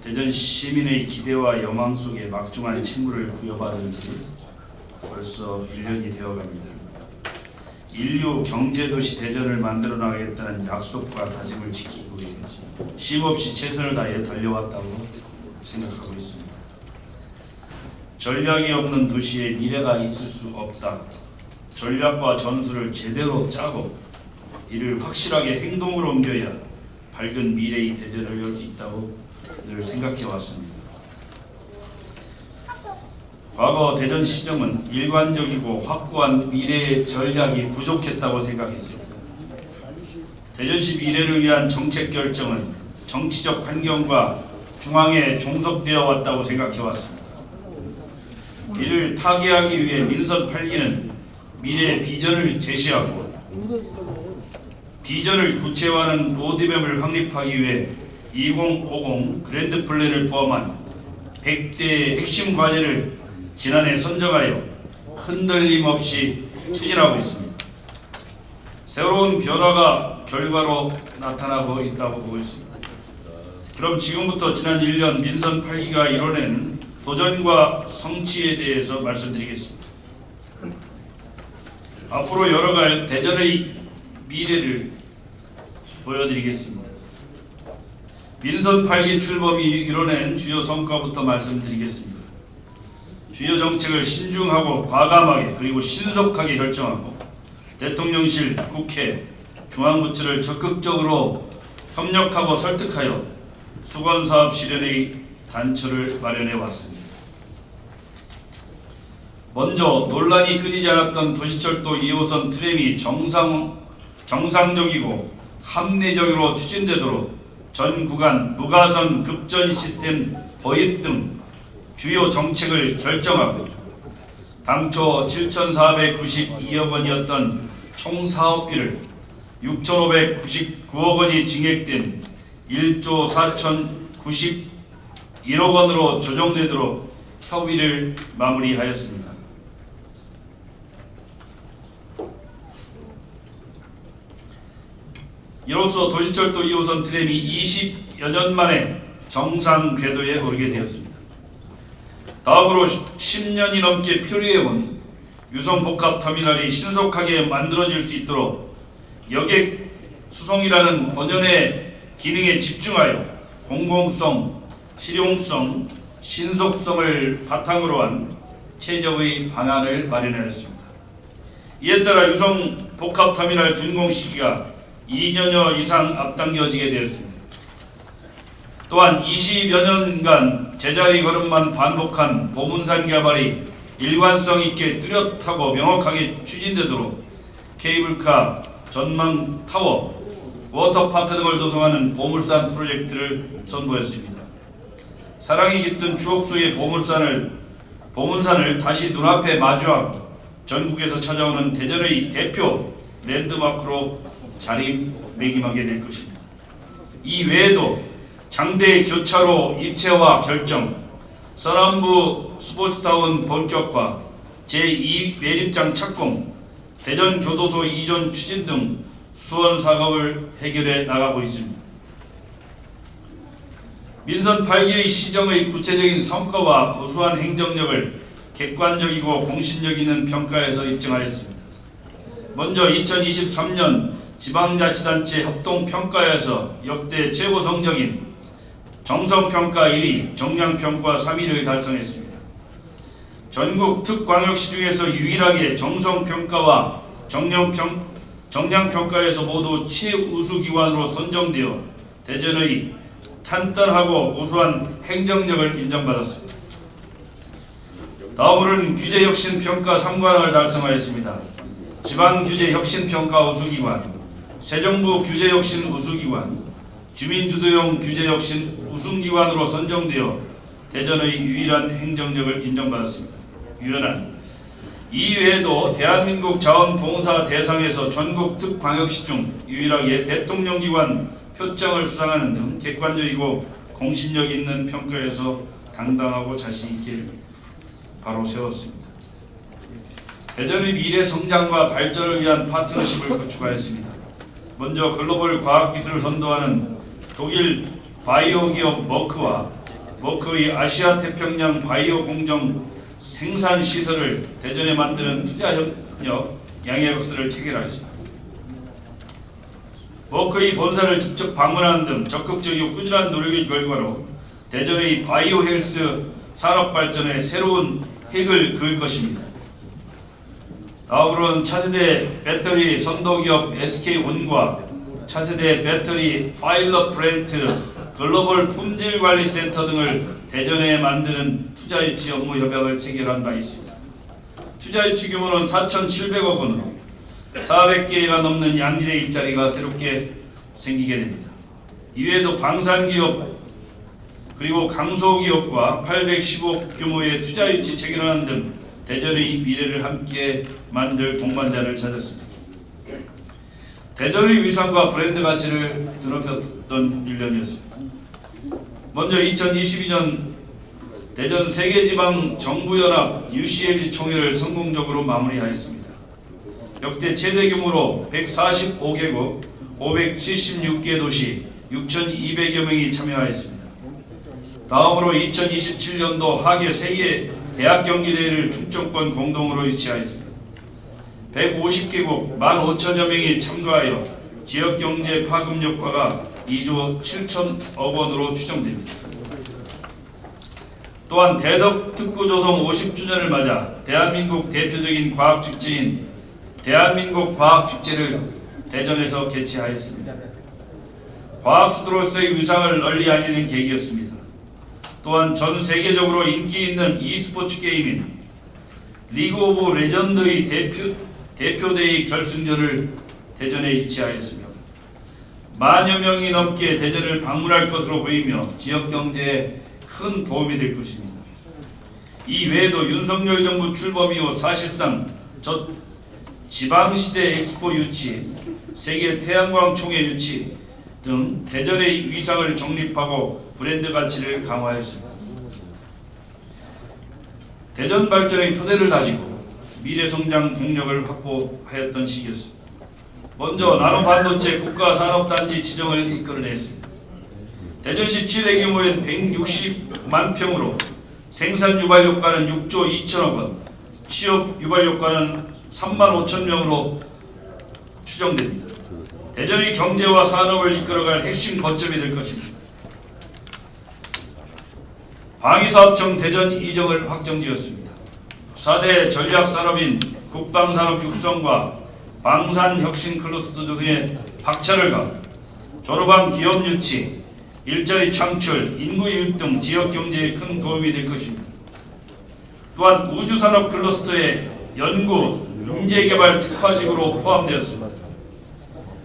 대전 시민의 기대와 여망 속에 막중한 책무를 부여받은 지 벌써 1년이 되어갑니다. 인류 경제도시 대전을 만들어 나가겠다는 약속과 다짐을 지키고 있는지 쉼없이 최선을 다해 달려왔다고 생각하고 있습니다. 전략이 없는 도시에 미래가 있을 수 없다. 전략과 전술을 제대로 짜고 이를 확실하게 행동으로 옮겨야 밝은 미래의 대전을 열 수 있다고 늘 생각해 왔습니다. 과거 대전시정은 일관적이고 확고한 미래의 전략이 부족했다고 생각했습니다. 대전시 미래를 위한 정책 결정은 정치적 환경과 중앙에 종속되어 왔다고 생각해 왔습니다. 이를 타개하기 위해 민선 8기는 미래 비전을 제시하고 비전을 구체화하는 로드맵을 확립하기 위해 2050 그랜드 플랜을 포함한 100대의 핵심 과제를 지난해 선정하여 흔들림 없이 추진하고 있습니다. 새로운 변화가 결과로 나타나고 있다고 보고 있습니다. 그럼 지금부터 지난 1년 민선 8기가 이뤄낸 도전과 성취에 대해서 말씀드리겠습니다. 앞으로 열어갈 대전의 미래를 보여드리겠습니다. 민선 8기 출범이 이뤄낸 주요 성과부터 말씀드리겠습니다. 주요 정책을 신중하고 과감하게 그리고 신속하게 결정하고 대통령실, 국회, 중앙부처를 적극적으로 협력하고 설득하여 수건사업 실현의 단초를 마련해 왔습니다. 먼저 논란이 끊이지 않았던 도시철도 2호선 트램이 정상적이고 합리적으로 추진되도록 전 구간 무가선 급전 시스템 도입 등 주요 정책을 결정하고 당초 7,492억 원이었던 총 사업비를 6,599억 원이 증액된 1조 4,091억 원으로 조정되도록 협의를 마무리하였습니다. 이로써 도시철도 2호선 트램이 20여 년 만에 정상 궤도에 오르게 되었습니다. 다음으로 10년이 넘게 표류해온 유성복합터미널이 신속하게 만들어질 수 있도록 여객 수송이라는 본연의 기능에 집중하여 공공성, 실용성, 신속성을 바탕으로 한 최적의 방안을 마련하였습니다. 이에 따라 유성복합터미널 준공 시기가 2년여 이상 앞당겨지게 되었습니다. 또한 20여 년간 제자리 걸음만 반복한 보문산 개발이 일관성 있게 뚜렷하고 명확하게 추진되도록 케이블카, 전망 타워, 워터파크 등을 조성하는 보물산 프로젝트를 선보였습니다. 사랑이 깃든 추억 속의 보문산을 다시 눈앞에 마주하고 전국에서 찾아오는 대전의 대표 랜드마크로 자리매김하게 될 것입니다. 이 외에도 장대 교차로 입체화 결정, 서남부 스포츠타운 본격화, 제2 매립장 착공, 대전 교도소 이전 추진 등 수원 사업을 해결해 나가고 있습니다. 민선 8기의 시정의 구체적인 성과와 우수한 행정력을 객관적이고 공신력 있는 평가에서 입증하였습니다. 먼저 2023년 지방자치단체 협동평가에서 역대 최고 성적인 정성평가 1위, 정량평가 3위를 달성했습니다. 전국 특광역시 중에서 유일하게 정성평가와 정량평가에서 모두 최우수기관으로 선정되어 대전의 탄탄하고 우수한 행정력을 인정받았습니다. 다음으로는 규제혁신평가 3관왕을 달성하였습니다. 지방규제혁신평가 우수기관, 새정부 규제혁신 우수기관, 주민주도형 규제혁신 우수기관으로 선정되어 대전의 유일한 행정력을 인정받았습니다. 유연한 이외에도 대한민국 자원봉사 대상에서 전국 특광역시 중 유일하게 대통령기관 표창을 수상하는 등 객관적이고 공신력 있는 평가에서 당당하고 자신있게 바로 세웠습니다. 대전의 미래 성장과 발전을 위한 파트너십을 구축하였습니다. 먼저 글로벌 과학기술을 선도하는 독일 바이오 기업 머크와 머크의 아시아 태평양 바이오 공정 생산 시설을 대전에 만드는 투자협력 양해약서를 체결하였습니다. 머크의 본사를 직접 방문하는 등 적극적이고 꾸준한 노력의 결과로 대전의 바이오 헬스 산업 발전에 새로운 핵을 그을 것입니다. 다음으로는 차세대 배터리 선도기업 SK온과 차세대 배터리 파일럿 플랜트 글로벌 품질관리센터 등을 대전에 만드는 투자유치 업무 협약을 체결한 바 있습니다. 투자유치 규모는 4,700억 원으로 400개가 넘는 양질의 일자리가 새롭게 생기게 됩니다. 이외에도 방산기업 그리고 강소기업과 810억 규모의 투자유치 체결하는 등 대전의 미래를 함께 만들 동반자를 찾았습니다. 대전의 위상과 브랜드 가치를 드러냈던 1년이었습니다. 먼저 2022년 대전 세계지방정부연합 UCLG 총회를 성공적으로 마무리하였습니다. 역대 최대 규모로 145개국 576개 도시 6,200여 명이 참여하였습니다. 다음으로 2027년도 하계 세계 대학경기대회를 출전권 공동으로 유치하였습니다. 150개국 15,000여 명이 참가하여 지역경제 파급 효과가 2조 7천억 원으로 추정됩니다. 또한 대덕특구 조성 50주년을 맞아 대한민국 대표적인 과학축제인 대한민국 과학축제를 대전에서 개최하였습니다. 과학수도로서의 위상을 널리 알리는 계기였습니다. 또한 전 세계적으로 인기 있는 e스포츠 게임인 리그 오브 레전드의 대표대회 결승전을 대전에 유치하였습니다. 만여 명이 넘게 대전을 방문할 것으로 보이며 지역 경제에 큰 도움이 될 것입니다. 이 외에도 윤석열 정부 출범 이후 사실상 지방시대 엑스포 유치, 세계 태양광 총회 유치 등 대전의 위상을 정립하고 브랜드 가치를 강화했습니다. 대전 발전의 토대를 다지고 미래 성장 동력을 확보하였던 시기였습니다. 먼저 나노반도체 국가산업단지 지정을 이끌어냈습니다. 대전시 최대 규모인 160만 평으로 생산 유발 효과는 6조 2천억 원, 취업 유발 효과는 3만 5천 명으로 추정됩니다. 대전의 경제와 산업을 이끌어갈 핵심 거점이 될 것입니다. 방위사업청 대전 이정을 확정지었습니다. 4대 전략산업인 국방산업 육성과 방산혁신 클러스터 등의 박차를 가하 졸업한 기업 유치, 일자리 창출, 인구 유입 등 지역 경제에 큰 도움이 될 것입니다. 또한 우주산업 클러스터의 연구, 인재개발 특화직으로 포함되었습니다.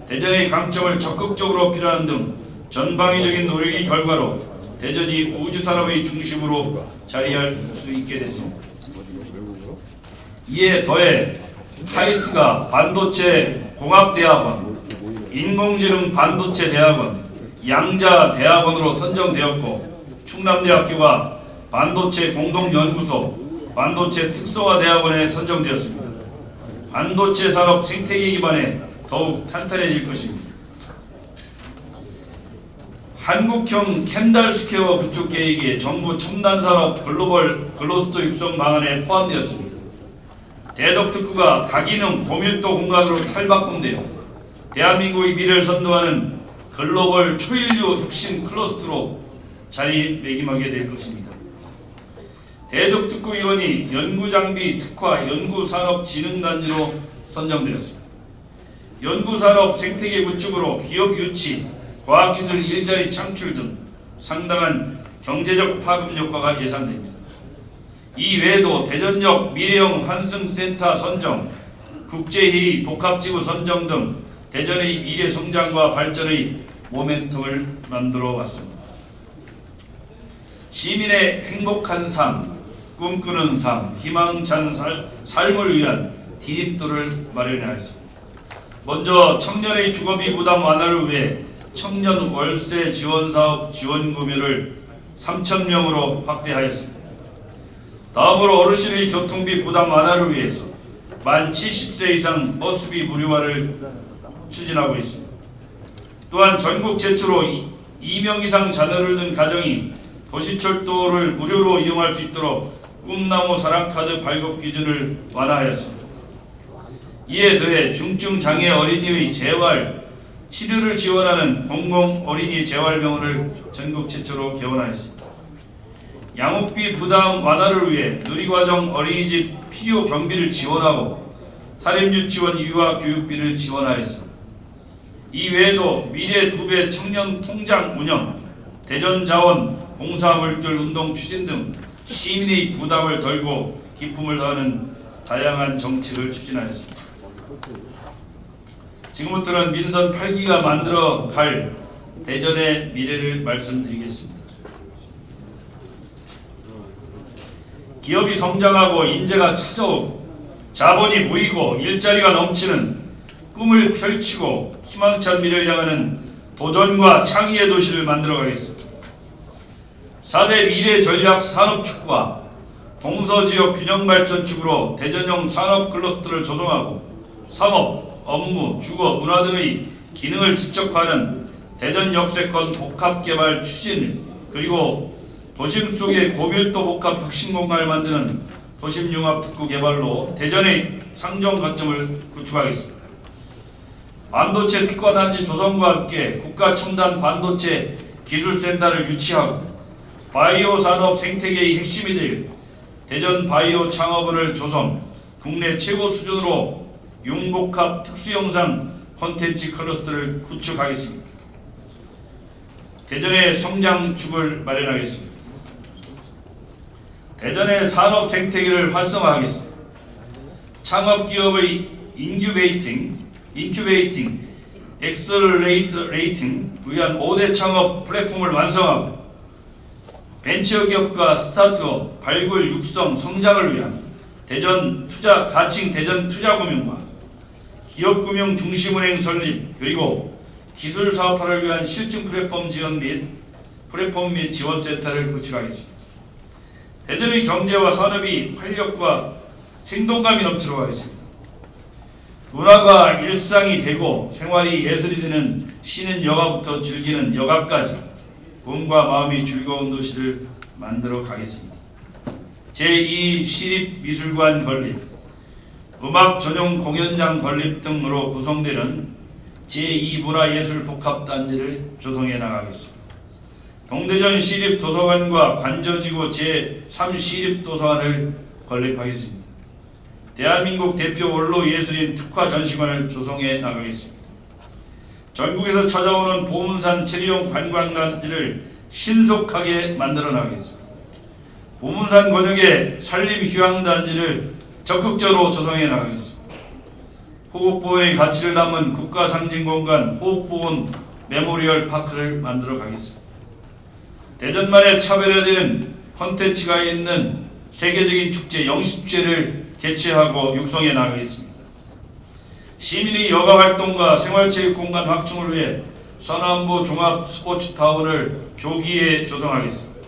대전의 강점을 적극적으로 어필하는 등 전방위적인 노력의 결과로 대전이 우주산업의 중심으로 자리할 수 있게 됐습니다. 이에 더해 카이스가 반도체 공학대학원, 인공지능 반도체 대학원, 양자대학원으로 선정되었고 충남대학교가 반도체 공동연구소, 반도체 특성화대학원에 선정되었습니다. 반도체 산업 생태계 기반에 더욱 탄탄해질 것입니다. 한국형 캔달스퀘어 구축 계획이 정부 첨단산업 글로벌 클러스터 육성 방안에 포함되었습니다. 대덕특구가 다기능 고밀도 공간으로 탈바꿈되어 대한민국의 미래를 선도하는 글로벌 초인류 혁신 클러스터로 자리매김하게 될 것입니다. 대덕특구 위원이 연구장비 특화 연구산업진흥단지로 선정되었습니다. 연구산업 생태계 구축으로 기업 유치, 과학기술 일자리 창출 등 상당한 경제적 파급 효과가 예상됩니다. 이 외에도 대전역 미래형 환승센터 선정, 국제회의 복합지구 선정 등 대전의 미래 성장과 발전의 모멘텀을 만들어 왔습니다. 시민의 행복한 삶, 꿈꾸는 삶, 희망찬 삶을 위한 디딤돌을 마련하였습니다. 먼저 청년의 주거비 부담 완화를 위해 청년 월세 지원 사업 지원 금액을 3,000명으로 확대하였습니다. 다음으로 어르신의 교통비 부담 완화를 위해서 만 70세 이상 버스비 무료화를 추진하고 있습니다. 또한 전국 최초로 2명 이상 자녀를 둔 가정이 도시철도를 무료로 이용할 수 있도록 꿈나무 사랑카드 발급 기준을 완화하였습니다. 이에 더해 중증장애 어린이의 재활, 치료를 지원하는 공공 어린이 재활병원을 전국 최초로 개원하였습니다. 양육비 부담 완화를 위해 누리과정 어린이집 필요 경비를 지원하고 사립유치원 유아 교육비를 지원하였습니다. 이 외에도 미래 2배 청년 통장 운영, 대전자원 봉사물질 운동 추진 등 시민의 부담을 덜고 기쁨을 더하는 다양한 정책을 추진하였습니다. 지금부터는 민선 8기가 만들어 갈 대전의 미래를 말씀드리겠습니다. 기업이 성장하고 인재가 찾아오고 자본이 모이고 일자리가 넘치는 꿈을 펼치고 희망찬 미래를 향하는 도전과 창의의 도시를 만들어 가겠습니다. 4대 미래 전략 산업축과 동서지역 균형발전축으로 대전형 산업 클러스터를 조성하고 상업, 업무, 주거, 문화 등의 기능을 집적하는 대전 역세권 복합개발 추진, 그리고 도심 속의 고밀도 복합 혁신공간을 만드는 도심융합특구 개발로 대전의 상정 거점을 구축하겠습니다. 반도체 특화단지 조성과 함께 국가첨단 반도체 기술센터를 유치하고 바이오 산업 생태계의 핵심이 될 대전 바이오 창업원을 조성, 국내 최고 수준으로 융복합 특수영상 콘텐츠 클러스터를 구축하겠습니다. 대전의 성장축을 마련하겠습니다. 대전의 산업 생태계를 활성화하겠습니다. 창업기업의 인큐베이팅, 엑셀레이팅 위한 5대 창업 플랫폼을 완성하고 벤처기업과 스타트업, 발굴, 육성, 성장을 위한 대전 투자금융과 기업금융 중심은행 설립, 그리고 기술사업화를 위한 실증 플랫폼 및 지원센터를 구축하겠습니다. 대전의 경제와 산업이 활력과 생동감이 넘치도록 하겠습니다. 문화가 일상이 되고 생활이 예술이 되는 쉬는 여가부터 즐기는 여가까지 몸과 마음이 즐거운 도시를 만들어 가겠습니다. 제2 시립미술관 건립, 음악 전용 공연장 건립 등으로 구성되는 제2 문화예술복합단지를 조성해 나가겠습니다. 동대전 시립도서관과 관저지구 제3 시립도서관을 건립하겠습니다. 대한민국 대표 원로 예술인 특화전시관을 조성해 나가겠습니다. 전국에서 찾아오는 보문산 체리용 관광단지를 신속하게 만들어 나가겠습니다. 보문산 권역의 산림휴양단지를 적극적으로 조성해 나가겠습니다. 호국보훈의 가치를 담은 국가상징공간 호국보훈 메모리얼 파크를 만들어 가겠습니다. 대전만의 차별화되는 콘텐츠가 있는 세계적인 축제 영시축제를 개최하고 육성해 나가겠습니다. 시민의 여가활동과 생활체육공간 확충을 위해 서남부 종합스포츠타운을 조기에 조성하겠습니다.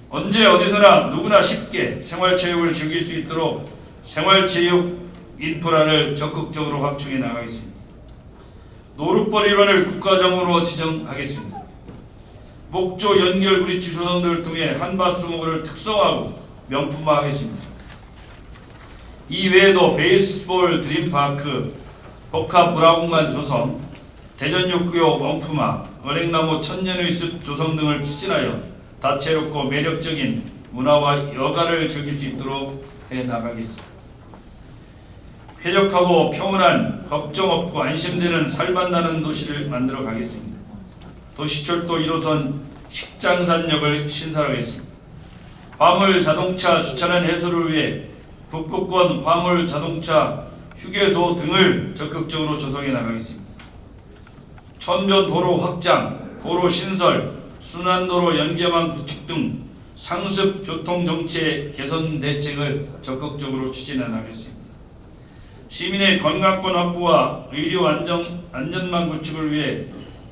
언제 어디서나 누구나 쉽게 생활체육을 즐길 수 있도록 생활체육 인프라를 적극적으로 확충해 나가겠습니다. 노룻벌이론을 국가정으로 지정하겠습니다. 목조 연결 브릿지 조성 등을 통해 한밭수목을 특성화하고 명품화하겠습니다. 이 외에도 베이스볼 드림파크, 복합문화공간 조성, 대전육구역 명품화, 은행나무 천년의 숲 조성 등을 추진하여 다채롭고 매력적인 문화와 여가를 즐길 수 있도록 해나가겠습니다. 쾌적하고 평온한, 걱정 없고 안심되는 살맛나는 도시를 만들어 가겠습니다. 도시철도 1호선 식장산역을 신설하겠습니다. 화물자동차 주차장 해소를 위해 북부권 화물자동차 휴게소 등을 적극적으로 조성해 나가겠습니다. 천변 도로 확장, 도로 신설, 순환도로 연계망 구축 등 상습 교통정체 개선 대책을 적극적으로 추진해 나가겠습니다. 시민의 건강권 확보와 의료 안전망 구축을 위해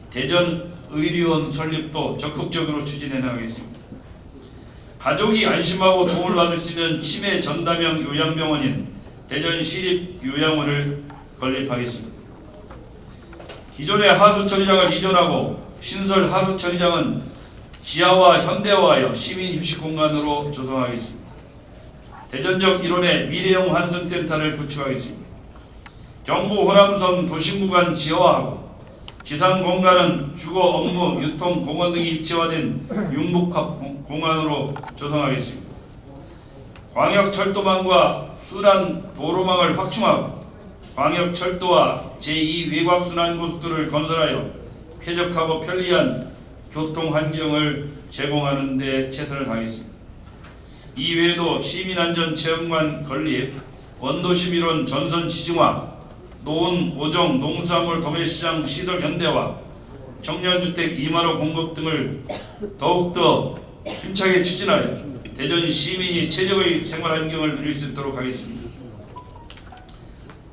대전 의료원 설립도 적극적으로 추진해 나가겠습니다. 가족이 안심하고 도움을 받을 수 있는 치매 전담형 요양병원인 대전 시립요양원을 건립하겠습니다. 기존의 하수처리장을 이전하고 신설 하수처리장은 지하와 현대화하여 시민 휴식 공간으로 조성하겠습니다. 대전역 1호에 미래형 환승센터를 구축하겠습니다. 경부 호남선 도심 구간 지하화하고 지상 공간은 주거, 업무, 유통, 공원 등이 입체화된 융복합 공간으로 조성하겠습니다. 광역철도망과 순환 도로망을 확충하고 광역철도와 제2 외곽순환고속도로를 건설하여 쾌적하고 편리한 교통환경을 제공하는 데 최선을 다하겠습니다. 이외에도 시민안전체험관 건립, 원도심 일원 전선 지중화, 노원, 오정, 농수산물 도매시장 시설 현대화, 청년주택 2만호 공급 등을 더욱더 힘차게 추진하여 대전 시민이 최적의 생활환경을 누릴 수 있도록 하겠습니다.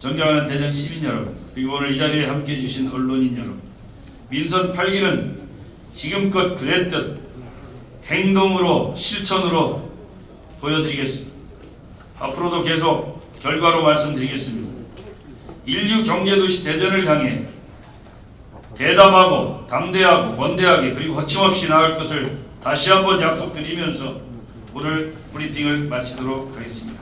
존경하는 대전 시민 여러분, 그리고 오늘 이 자리에 함께해 주신 언론인 여러분, 민선 8기는 지금껏 그랬듯 행동으로 실천으로 보여드리겠습니다. 앞으로도 계속 결과로 말씀드리겠습니다. 인류 경제도시 대전을 향해 대담하고 담대하고 원대하게 그리고 거침없이 나갈 것을 다시 한번 약속드리면서 오늘 브리핑을 마치도록 하겠습니다.